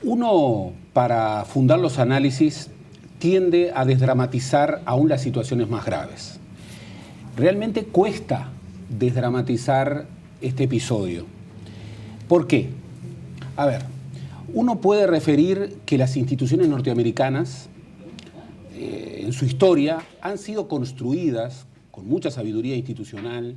Uno, para fundar los análisis, tiende a desdramatizar aún las situaciones más graves. Realmente cuesta desdramatizar este episodio. ¿Por qué? A ver, uno puede referir que las instituciones norteamericanas, en su historia, han sido construidas con mucha sabiduría institucional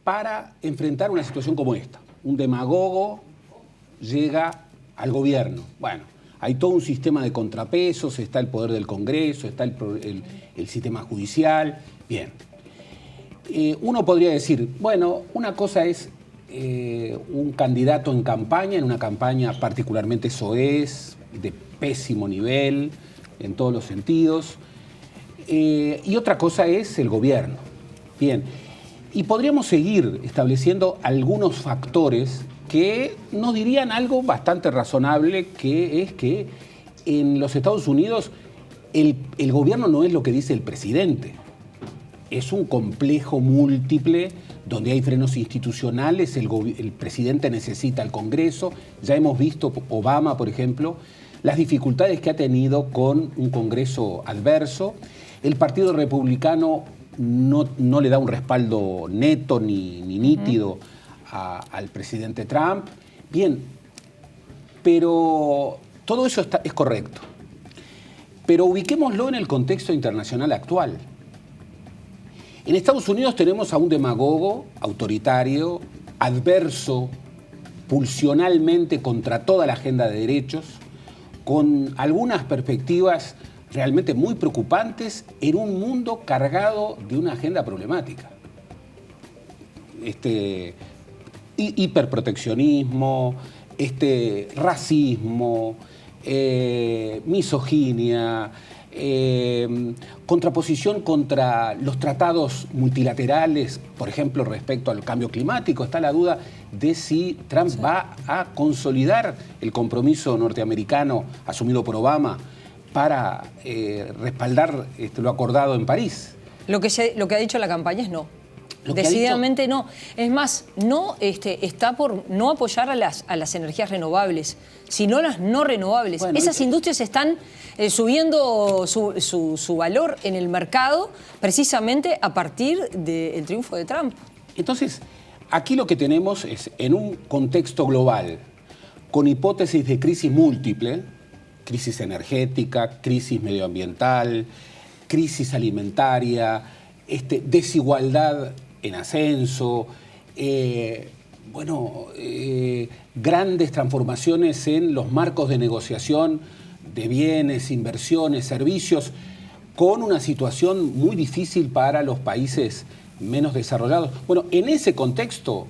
para enfrentar una situación como esta. Un demagogo llega al gobierno. Bueno, hay todo un sistema de contrapesos, está el poder del Congreso, está el sistema judicial. Bien. Uno podría decir, bueno, una cosa es un candidato en campaña, en una campaña particularmente soez, de pésimo nivel, en todos los sentidos, y otra cosa es el gobierno. Bien, y podríamos seguir estableciendo algunos factores que nos dirían algo bastante razonable, que es que en los Estados Unidos el gobierno no es lo que dice el presidente. Es un complejo múltiple donde hay frenos institucionales, el presidente necesita el Congreso. Ya hemos visto Obama, por ejemplo, las dificultades que ha tenido con un Congreso adverso. El Partido Republicano no le da un respaldo neto ni nítido al presidente Trump. Bien, pero todo eso es correcto. Pero ubiquémoslo en el contexto internacional actual. En Estados Unidos tenemos a un demagogo autoritario, adverso pulsionalmente contra toda la agenda de derechos, con algunas perspectivas realmente muy preocupantes en un mundo cargado de una agenda problemática. Hiperproteccionismo, racismo, misoginia, contraposición contra los tratados multilaterales, por ejemplo, respecto al cambio climático. Está la duda de si Trump va a consolidar el compromiso norteamericano asumido por Obama para respaldar lo acordado en París. Lo que ha dicho la campaña es no. Decididamente no. Es más, no está por no apoyar a las energías renovables, sino las no renovables. Bueno, esas industrias están subiendo su valor en el mercado precisamente a partir del triunfo de Trump. Entonces, aquí lo que tenemos es, en un contexto global, con hipótesis de crisis múltiple, crisis energética, crisis medioambiental, crisis alimentaria, desigualdad en ascenso, grandes transformaciones en los marcos de negociación de bienes, inversiones, servicios, con una situación muy difícil para los países menos desarrollados. Bueno, en ese contexto,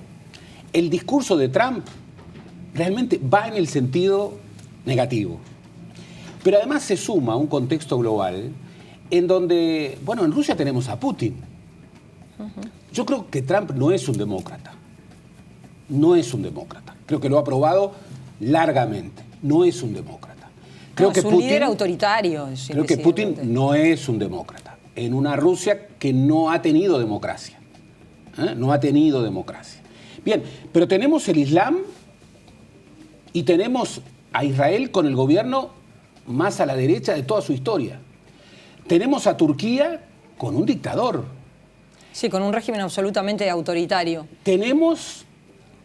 el discurso de Trump realmente va en el sentido negativo. Pero además se suma a un contexto global en donde, en Rusia tenemos a Putin. Yo creo que Trump no es un demócrata. No es un demócrata. Creo que lo ha probado largamente. No es un demócrata. Creo que es un líder autoritario. Creo que Putin no es un demócrata. En una Rusia que no ha tenido democracia. No ha tenido democracia. Bien, pero tenemos el Islam y tenemos a Israel con el gobierno más a la derecha de toda su historia. Tenemos a Turquía con un dictador. Sí, con un régimen absolutamente autoritario. Tenemos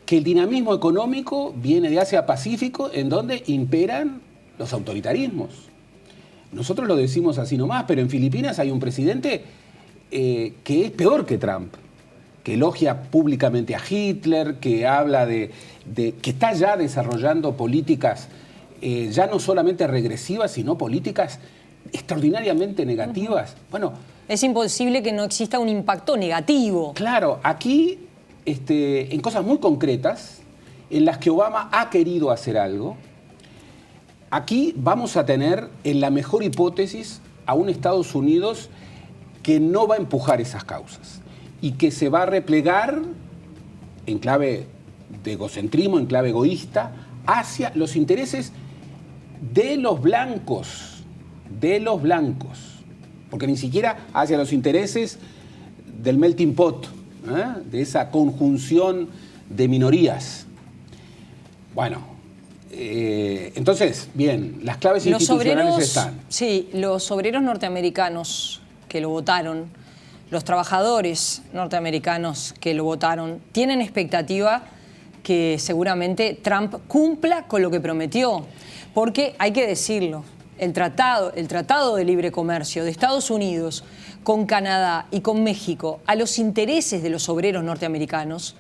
que el dinamismo económico viene de Asia-Pacífico, en donde imperan los autoritarismos. Nosotros lo decimos así nomás, pero en Filipinas hay un presidente que es peor que Trump, que elogia públicamente a Hitler, que habla que está ya desarrollando políticas ya no solamente regresivas, sino políticas extraordinariamente negativas. Bueno, es imposible que no exista un impacto negativo. Claro, aquí, en cosas muy concretas, en las que Obama ha querido hacer algo, aquí vamos a tener, en la mejor hipótesis, a un Estados Unidos que no va a empujar esas causas y que se va a replegar en clave de egocentrismo, en clave egoísta, hacia los intereses de los blancos, porque ni siquiera hacia los intereses del melting pot, de esa conjunción de minorías. Bueno, Entonces, bien, las claves institucionales están. Sí, los obreros norteamericanos que lo votaron, los trabajadores norteamericanos que lo votaron, tienen expectativa que seguramente Trump cumpla con lo que prometió. Porque hay que decirlo, el tratado de libre comercio de Estados Unidos con Canadá y con México a los intereses de los obreros norteamericanos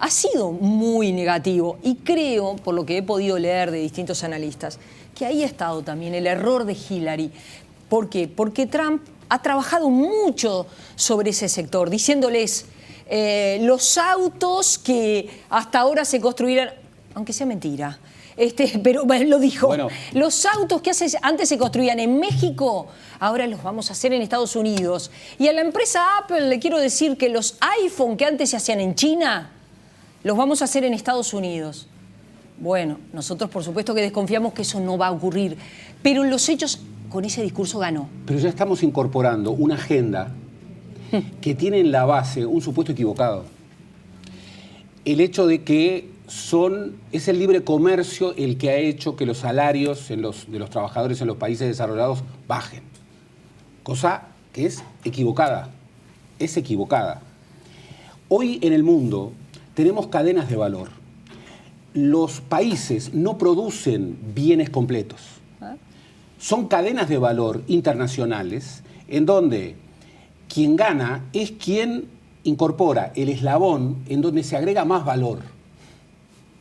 ha sido muy negativo, y creo, por lo que he podido leer de distintos analistas, que ahí ha estado también el error de Hillary. ¿Por qué? Porque Trump ha trabajado mucho sobre ese sector, diciéndoles los autos que hasta ahora se construyeran, aunque sea mentira, pero lo dijo, bueno, los autos que antes se construían en México, ahora los vamos a hacer en Estados Unidos. Y a la empresa Apple le quiero decir que los iPhone que antes se hacían en China, los vamos a hacer en Estados Unidos. Bueno, nosotros por supuesto que desconfiamos que eso no va a ocurrir, pero en los hechos con ese discurso ganó. Pero ya estamos incorporando una agenda que tiene en la base un supuesto equivocado. El hecho de que es el libre comercio el que ha hecho que los salarios de los trabajadores en los países desarrollados bajen. Cosa que es equivocada. Es equivocada. Hoy en el mundo tenemos cadenas de valor. Los países no producen bienes completos. Son cadenas de valor internacionales en donde quien gana es quien incorpora el eslabón en donde se agrega más valor.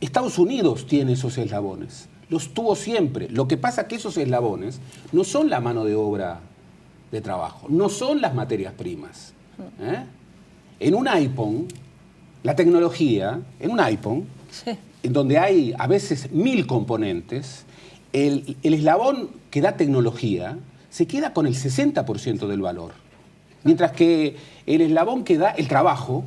Estados Unidos tiene esos eslabones, los tuvo siempre. Lo que pasa es que esos eslabones no son la mano de obra de trabajo, no son las materias primas. En un iPhone, la tecnología, en un iPhone, sí, en donde hay a veces 1000 componentes, el eslabón que da tecnología se queda con el 60% del valor. Mientras que el eslabón que da el trabajo,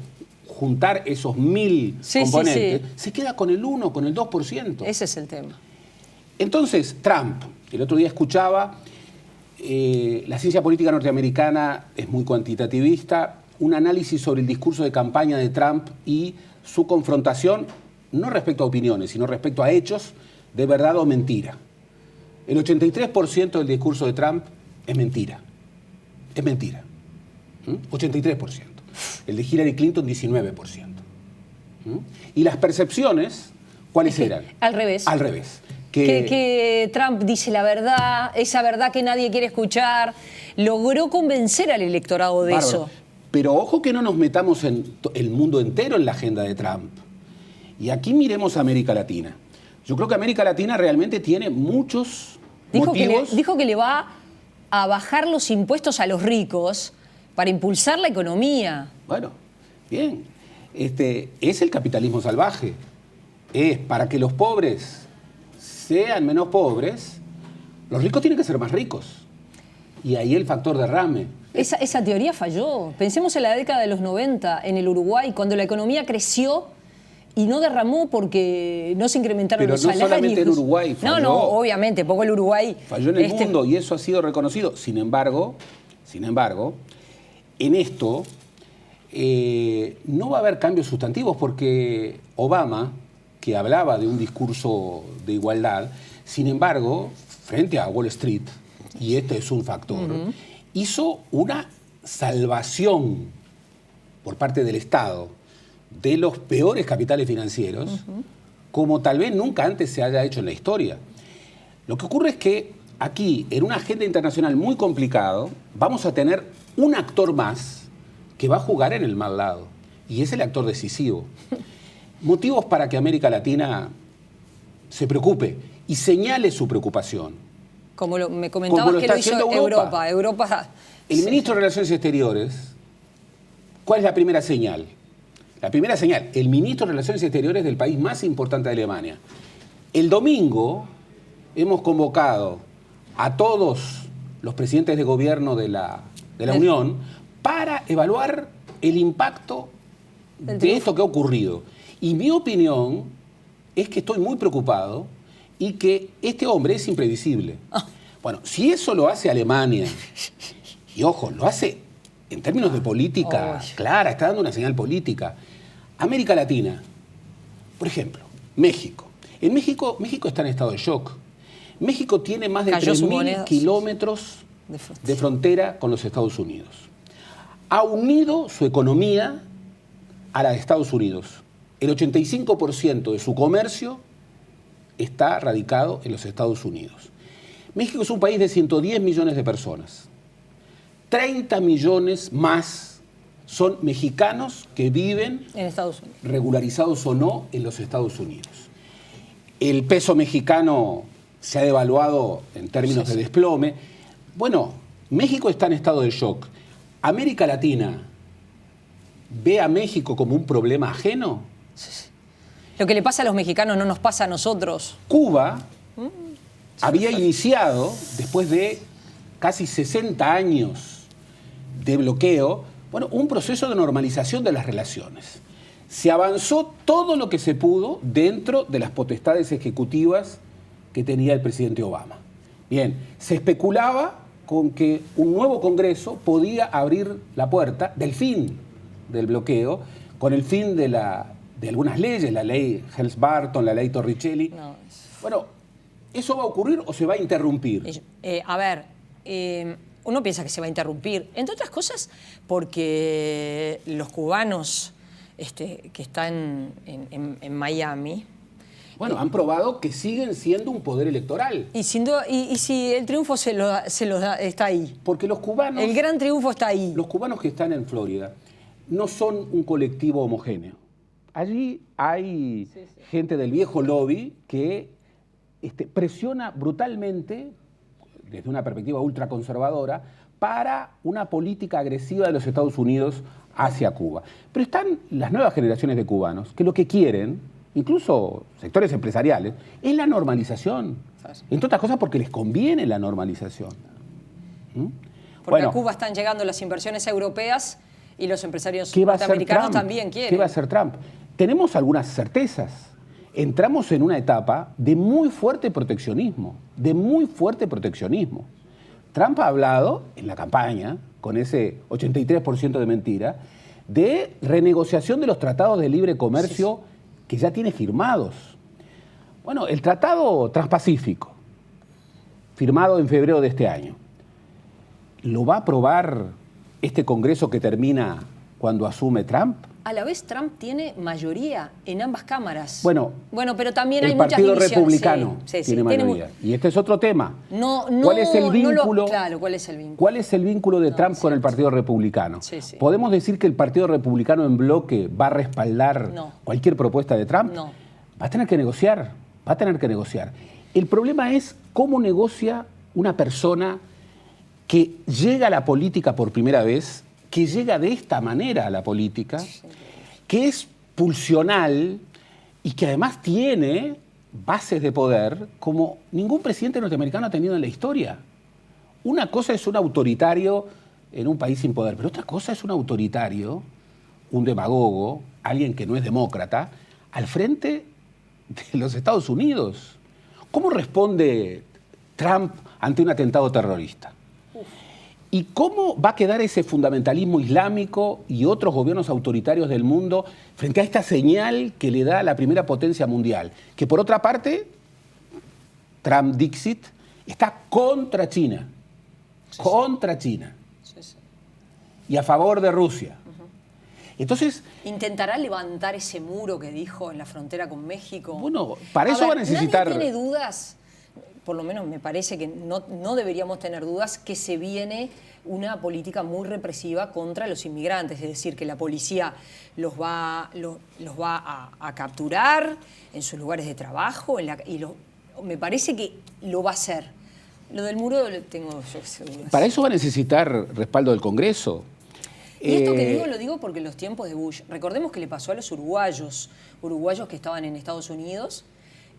juntar esos 1000 componentes, se queda con el 1, con el 2%. Ese es el tema. Entonces, Trump, el otro día escuchaba, la ciencia política norteamericana es muy cuantitativista, un análisis sobre el discurso de campaña de Trump y su confrontación, no respecto a opiniones, sino respecto a hechos de verdad o mentira. El 83% del discurso de Trump es mentira. Es mentira. 83%. El de Hillary Clinton, 19%. Y las percepciones, ¿cuáles eran? Al revés. Al revés. Que Trump dice la verdad, esa verdad que nadie quiere escuchar, logró convencer al electorado de eso. Pero ojo que no nos metamos en el mundo entero en la agenda de Trump. Y aquí miremos a América Latina. Yo creo que América Latina realmente tiene muchos motivos. Dijo que le va a bajar los impuestos a los ricos para impulsar la economía. Bueno, bien. Es el capitalismo salvaje. Es para que los pobres sean menos pobres, los ricos tienen que ser más ricos. Y ahí el factor derrame. Esa teoría falló. Pensemos en la década de los 90, en el Uruguay, cuando la economía creció y no derramó porque no se incrementaron los salarios. Pero no solamente en Uruguay falló. No, obviamente, poco el Uruguay. Falló en el mundo y eso ha sido reconocido. Sin embargo, en esto no va a haber cambios sustantivos porque Obama, que hablaba de un discurso de igualdad, sin embargo, frente a Wall Street, y este es un factor, hizo una salvación por parte del Estado de los peores capitales financieros, como tal vez nunca antes se haya hecho en la historia. Lo que ocurre es que aquí, en una agenda internacional muy complicado, vamos a tener un actor más que va a jugar en el mal lado, y es el actor decisivo. Motivos para que América Latina se preocupe y señale su preocupación. Como me comentabas que lo hizo Europa. El ministro de Relaciones Exteriores, ¿cuál es la primera señal? La primera señal, el ministro de Relaciones Exteriores del país más importante de Alemania. El domingo hemos convocado a todos los presidentes de gobierno de la Unión para evaluar el impacto de esto que ha ocurrido. Y mi opinión es que estoy muy preocupado y que este hombre es imprevisible. Bueno, si eso lo hace Alemania, y ojo, lo hace en términos de política clara, está dando una señal política. América Latina, por ejemplo, México, En México está en estado de shock. México tiene más de 3.000 kilómetros de frontera con los Estados Unidos. Ha unido su economía a la de Estados Unidos. El 85% de su comercio está radicado en los Estados Unidos. México es un país de 110 millones de personas. 30 millones más son mexicanos que viven en Estados Unidos, regularizados o no, en los Estados Unidos. El peso mexicano se ha devaluado en términos de desplome. Bueno, México está en estado de shock. ¿América Latina ve a México como un problema ajeno? Lo que le pasa a los mexicanos no nos pasa a nosotros. Cuba había iniciado, después de casi 60 años de bloqueo, bueno, un proceso de normalización de las relaciones. Se avanzó todo lo que se pudo dentro de las potestades ejecutivas que tenía el presidente Obama. Bien, se especulaba con que un nuevo Congreso podía abrir la puerta del fin del bloqueo, con el fin de algunas leyes, la ley Helms-Burton, la ley Torricelli. No. Bueno, ¿eso va a ocurrir o se va a interrumpir? Uno piensa que se va a interrumpir, entre otras cosas porque los cubanos que están en Miami... Bueno, han probado que siguen siendo un poder electoral. Y si el triunfo se lo da, está ahí. Porque los cubanos... El gran triunfo está ahí. Los cubanos que están en Florida no son un colectivo homogéneo. Allí hay gente del viejo lobby que presiona brutalmente, desde una perspectiva ultraconservadora, para una política agresiva de los Estados Unidos hacia Cuba. Pero están las nuevas generaciones de cubanos que lo que quieren, incluso sectores empresariales, es la normalización. Entre otras cosas porque les conviene la normalización. Porque a Cuba están llegando las inversiones europeas y los empresarios norteamericanos también quieren. ¿Qué va a hacer Trump? Tenemos algunas certezas. Entramos en una etapa de muy fuerte proteccionismo, Trump ha hablado en la campaña, con ese 83% de mentira, de renegociación de los tratados de libre comercio que ya tiene firmados. Bueno, el Tratado Transpacífico, firmado en febrero de este año, ¿lo va a aprobar este Congreso que termina cuando asume Trump? A la vez Trump tiene mayoría en ambas cámaras. Bueno, pero también hay muchas divisiones. El Partido Republicano tiene mayoría. Y este es otro tema. ¿Cuál es el vínculo? ¿Cuál es el vínculo? ¿Cuál es el vínculo de Trump con el Partido Republicano? ¿Podemos decir que el Partido Republicano en bloque va a respaldar cualquier propuesta de Trump? No. Va a tener que negociar. El problema es cómo negocia una persona que llega a la política por primera vez, que llega de esta manera a la política, que es pulsional y que además tiene bases de poder como ningún presidente norteamericano ha tenido en la historia. Una cosa es un autoritario en un país sin poder, pero otra cosa es un autoritario, un demagogo, alguien que no es demócrata, al frente de los Estados Unidos. ¿Cómo responde Trump ante un atentado terrorista? ¿Y cómo va a quedar ese fundamentalismo islámico y otros gobiernos autoritarios del mundo frente a esta señal que le da la primera potencia mundial? Que por otra parte, Trump Dixit está contra China. China. Y a favor de Rusia. Entonces, ¿intentará levantar ese muro que dijo en la frontera con México? Bueno, para eso va a necesitar... Nadie tiene dudas. Por lo menos me parece que no deberíamos tener dudas que se viene una política muy represiva contra los inmigrantes, es decir, que la policía los va a capturar en sus lugares de trabajo, me parece que lo va a hacer. Lo del muro tengo yo dudas. Para eso va a necesitar respaldo del Congreso. Y esto que digo, lo digo porque en los tiempos de Bush, recordemos que le pasó a los uruguayos que estaban en Estados Unidos,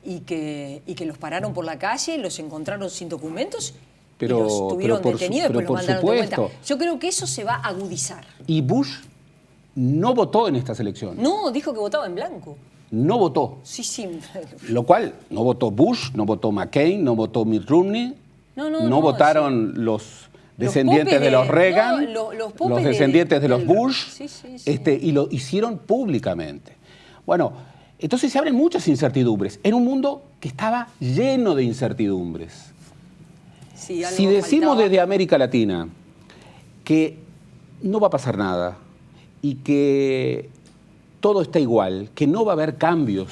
y que los pararon por la calle, los encontraron sin documentos y los tuvieron detenidos y después los mandaron de vuelta. Yo creo que eso se va a agudizar. Y Bush no votó en estas elecciones. No, dijo que votaba en blanco. No votó. Sí. Lo cual, no votó Bush, no votó McCain, no votó Mitt Romney. No votaron los descendientes de los Reagan, los descendientes de los Bush, y lo hicieron públicamente. Bueno, Entonces se abren muchas incertidumbres en un mundo que estaba lleno de incertidumbres. Sí, si decimos desde América Latina que no va a pasar nada y que todo está igual, que no va a haber cambios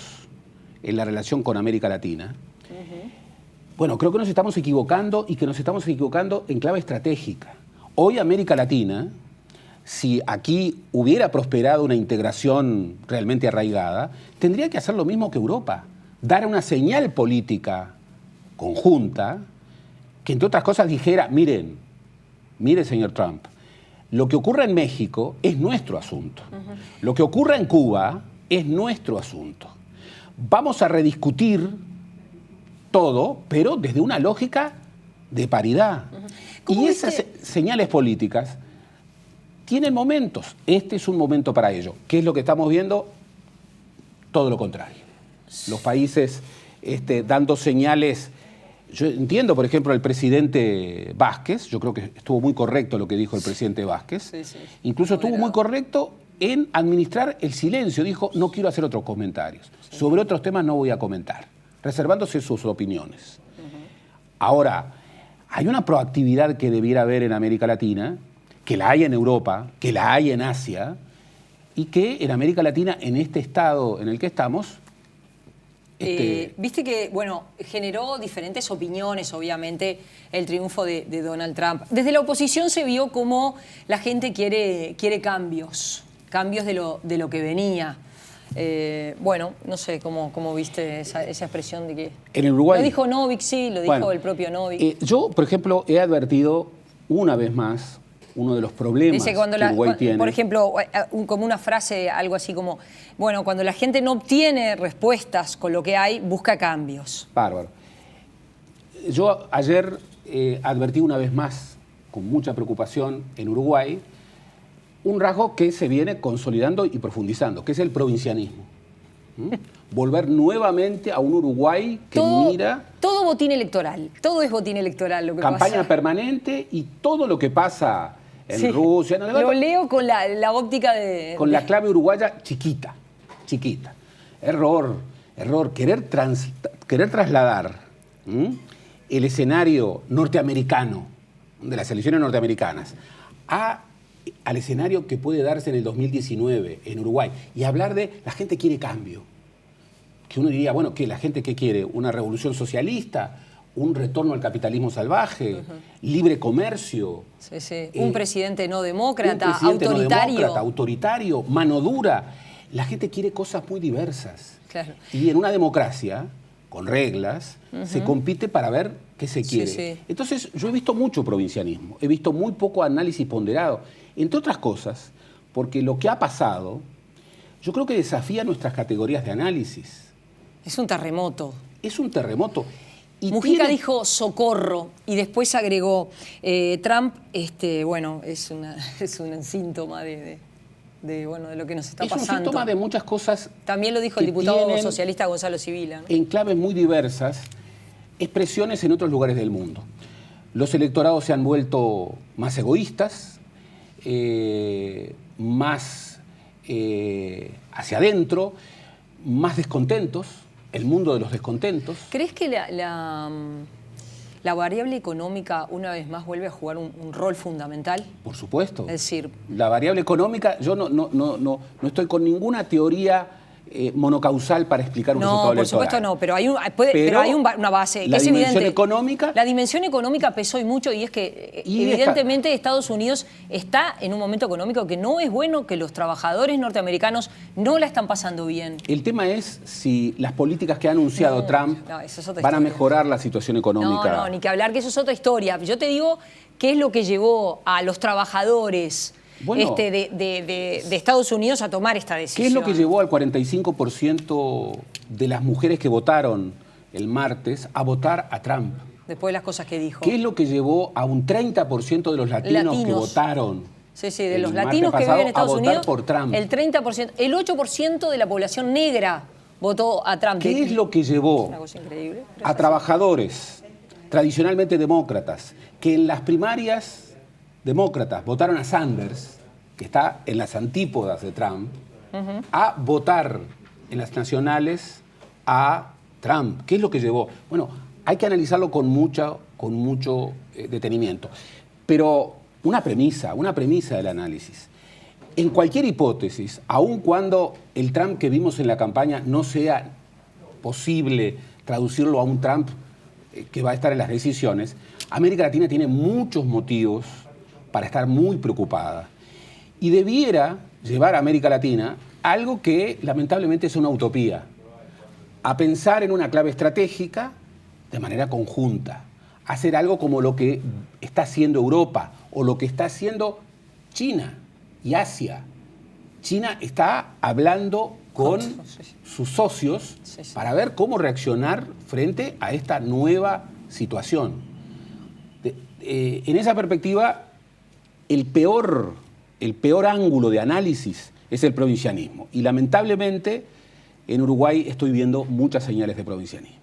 en la relación con América Latina, bueno, creo que nos estamos equivocando y que nos estamos equivocando en clave estratégica. Hoy América Latina, si aquí hubiera prosperado una integración realmente arraigada, tendría que hacer lo mismo que Europa, dar una señal política conjunta que, entre otras cosas, dijera, mire, señor Trump, lo que ocurra en México es nuestro asunto. Lo que ocurra en Cuba es nuestro asunto. Vamos a rediscutir todo, pero desde una lógica de paridad. Y esas señales políticas tienen momentos. Este es un momento para ello. ¿Qué es lo que estamos viendo? Todo lo contrario. Los países dando señales. Yo entiendo, por ejemplo, el presidente Vázquez, yo creo que estuvo muy correcto lo que dijo el presidente Vázquez. Sí, sí. Incluso estuvo muy correcto en administrar el silencio. Dijo, no quiero hacer otros comentarios. Sí. Sobre otros temas no voy a comentar, reservándose sus opiniones. Ahora, hay una proactividad que debiera haber en América Latina, que la hay en Europa, que la hay en Asia, y que en América Latina, en este estado en el que estamos... Viste que, bueno, generó diferentes opiniones, obviamente, el triunfo de Donald Trump. Desde la oposición se vio como la gente quiere cambios de lo que venía. Bueno, no sé cómo viste esa expresión de que... En el Uruguay... Lo dijo Novik, sí, lo dijo el propio Novik. Yo, por ejemplo, he advertido una vez más uno de los problemas que Uruguay tiene. Por ejemplo, como una frase, algo así como, bueno, cuando la gente no obtiene respuestas con lo que hay, busca cambios. Bárbaro. Yo ayer advertí una vez más, con mucha preocupación, en Uruguay, un rasgo que se viene consolidando y profundizando, que es el provincianismo. Volver nuevamente a un Uruguay que mira... Todo botín electoral, todo es botín electoral lo que campaña pasa. Permanente y todo lo que pasa en Rusia... Lo leo con la óptica de... Con la clave uruguaya chiquita. Error. Querer trasladar el escenario norteamericano, de las elecciones norteamericanas, al escenario que puede darse en el 2019 en Uruguay y hablar de la gente quiere cambio. Que uno diría, bueno, ¿qué? ¿La gente qué quiere? ¿Una revolución socialista? ¿Un retorno al capitalismo salvaje? ¿Libre comercio? Sí. Un presidente no demócrata, autoritario. Autoritario, mano dura. La gente quiere cosas muy diversas. Claro. Y en una democracia, con reglas, se compite para ver qué se quiere. Sí. Entonces, yo he visto mucho provincianismo, he visto muy poco análisis ponderado, entre otras cosas, porque lo que ha pasado, yo creo que desafía nuestras categorías de análisis. Es un terremoto. Es un terremoto. Y Mujica dijo socorro y después agregó, Trump, bueno, es un síntoma de lo que nos está pasando. Es un síntoma de muchas cosas. También lo dijo el diputado socialista Gonzalo Sibila, ¿no? En claves muy diversas, expresiones en otros lugares del mundo. Los electorados se han vuelto más egoístas, más hacia adentro, más descontentos, el mundo de los descontentos. ¿Crees que la variable económica una vez más vuelve a jugar un rol fundamental? Por supuesto. Es decir, la variable económica, yo no estoy con ninguna teoría monocausal para explicar un resultado electoral. No, por supuesto no, pero hay una base que es evidente. La dimensión económica pesó y mucho, y es que evidentemente Estados Unidos está en un momento económico que no es bueno, que los trabajadores norteamericanos no la están pasando bien. El tema es si las políticas que ha anunciado Trump van a mejorar la situación económica. No, ni que hablar, que eso es otra historia. Yo te digo qué es lo que llevó a los trabajadores de Estados Unidos a tomar esta decisión. ¿Qué es lo que llevó al 45% de las mujeres que votaron el martes a votar a Trump? Después de las cosas que dijo. ¿Qué es lo que llevó a un 30% de los latinos que votaron? Sí, de los latinos que viven en Estados Unidos, por Trump? El 30%, el 8% de la población negra votó a Trump. ¿Qué es lo que llevó a trabajadores tradicionalmente demócratas que en las primarias demócratas votaron a Sanders, que está en las antípodas de Trump, a votar en las nacionales a Trump. ¿Qué es lo que llevó? Bueno, hay que analizarlo con mucho detenimiento. Pero una premisa del análisis. En cualquier hipótesis, aun cuando el Trump que vimos en la campaña no sea posible traducirlo a un Trump que va a estar en las decisiones, América Latina tiene muchos motivos para estar muy preocupada. Y debiera llevar a América Latina a algo que lamentablemente es una utopía, a pensar en una clave estratégica de manera conjunta, hacer algo como lo que está haciendo Europa o lo que está haciendo China y Asia. China está hablando con sus socios para ver cómo reaccionar frente a esta nueva situación. En esa perspectiva, el peor ángulo de análisis es el provincianismo. Y lamentablemente, en Uruguay estoy viendo muchas señales de provincianismo.